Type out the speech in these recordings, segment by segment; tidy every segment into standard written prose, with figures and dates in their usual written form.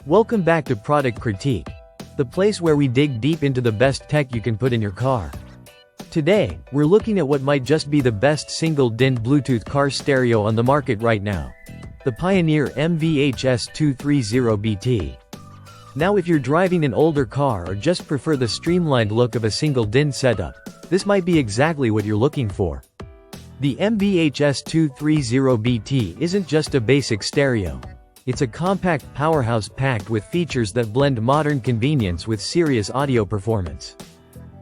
Welcome back to Product Critique, the place where we dig deep into the best tech you can put in your car. Today, we're looking at what might just be the best single-DIN Bluetooth car stereo on the market right now. The Pioneer MVH-S230BT. Now if you're driving an older car or just prefer the streamlined look of a single-DIN setup, this might be exactly what you're looking for. The MVH-S230BT isn't just a basic stereo. It's a compact powerhouse packed with features that blend modern convenience with serious audio performance.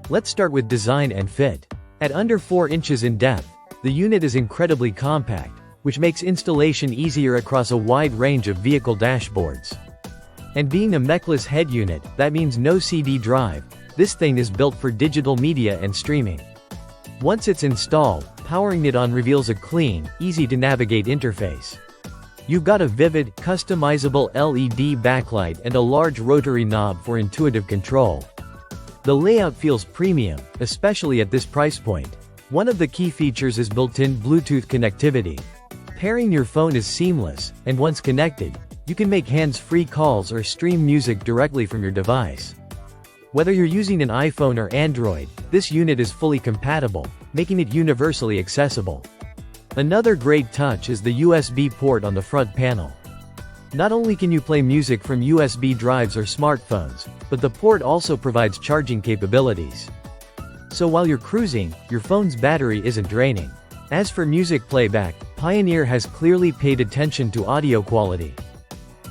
Let's start with design and fit. At under 4 inches in depth, the unit is incredibly compact, which makes installation easier across a wide range of vehicle dashboards. And being a mechless head unit, that means no CD drive. This thing is built for digital media and streaming. Once it's installed, powering it on reveals a clean, easy-to-navigate interface. You've got a vivid, customizable LED backlight and a large rotary knob for intuitive control. The layout feels premium, especially at this price point. One of the key features is built-in Bluetooth connectivity. Pairing your phone is seamless, and once connected, you can make hands-free calls or stream music directly from your device. Whether you're using an iPhone or Android, this unit is fully compatible, making it universally accessible. Another great touch is the USB port on the front panel. Not only can you play music from USB drives or smartphones, but the port also provides charging capabilities. So while you're cruising, your phone's battery isn't draining. As for music playback, Pioneer has clearly paid attention to audio quality.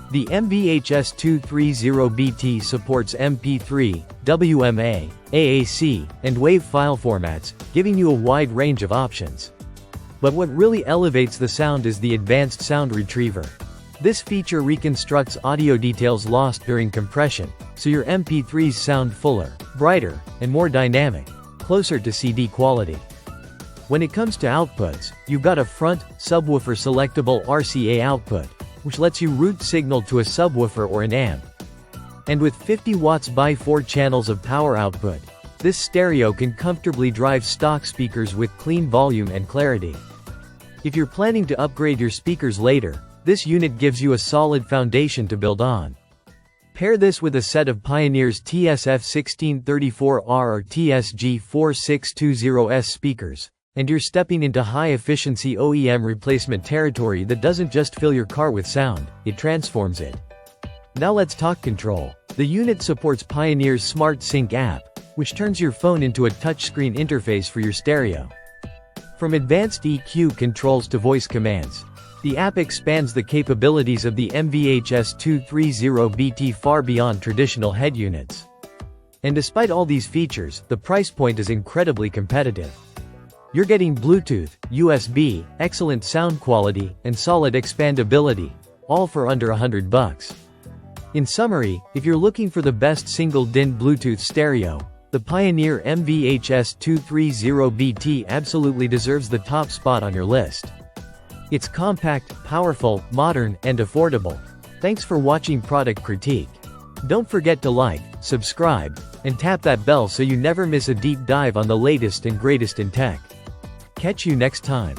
The MVH-S230BT supports MP3, WMA, AAC, and WAV file formats, giving you a wide range of options. But what really elevates the sound is the advanced sound retriever. This feature reconstructs audio details lost during compression, so your MP3s sound fuller, brighter, and more dynamic, closer to CD quality. When it comes to outputs, you've got a front, subwoofer selectable RCA output, which lets you route signal to a subwoofer or an amp. And with 50 watts by 4 channels of power output, this stereo can comfortably drive stock speakers with clean volume and clarity. If you're planning to upgrade your speakers later, this unit gives you a solid foundation to build on. Pair this with a set of Pioneer's TSF1634R or TSG4620S speakers, and you're stepping into high-efficiency OEM replacement territory that doesn't just fill your car with sound, it transforms it. Now let's talk control. The unit supports Pioneer's Smart Sync app, which turns your phone into a touchscreen interface for your stereo. From advanced EQ controls to voice commands, the app expands the capabilities of the MVH-S230BT far beyond traditional head units. And despite all these features, the price point is incredibly competitive. You're getting Bluetooth, USB, excellent sound quality, and solid expandability, all for under $100. In summary, if you're looking for the best single-DIN Bluetooth stereo, the Pioneer MVH-S230BT absolutely deserves the top spot on your list. It's compact, powerful, modern, and affordable. Thanks for watching Product Critique. Don't forget to like, subscribe, and tap that bell so you never miss a deep dive on the latest and greatest in tech. Catch you next time.